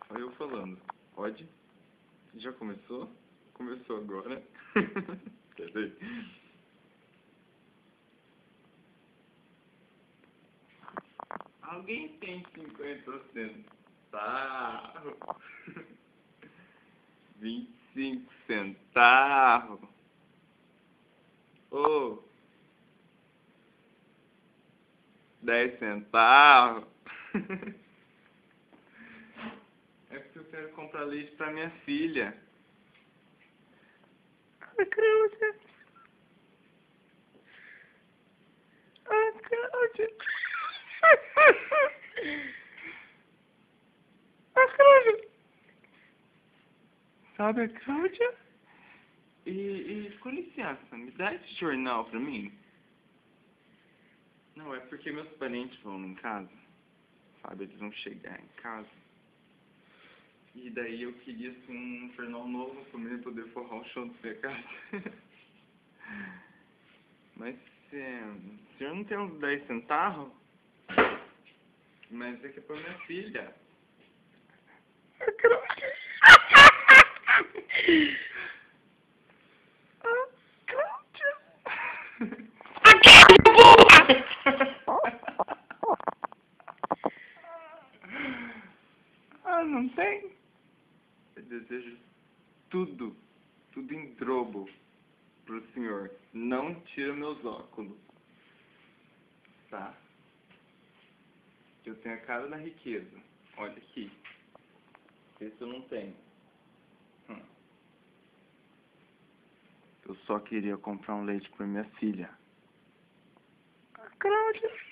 Olha eu falando. Pode? Já começou? Começou agora. Quer ver? Alguém tem 50 centavos? 25 centavos? Ô, 10 centavos? É porque eu quero comprar leite pra minha filha. A Cláudia. A Cláudia. A Cláudia. Sabe a Cláudia? Com licença, me dá esse jornal pra mim? Não, é porque meus parentes vão em casa, sabe? Eles vão chegar em casa. E daí eu queria, assim, um jornal novo pra mim poder forrar o chão da minha casa. Mas, o senhor não tem uns 10 centavos? Mas é que é pra minha filha. A Cláudia. A Cláudia. A Cláudia, Ah, não tem? Eu desejo tudo em drobo pro senhor. Não tira meus óculos, tá? Eu tenho a cara da riqueza. Olha aqui. Esse eu não tenho. Eu só queria comprar um leite pra minha filha. A Cláudia.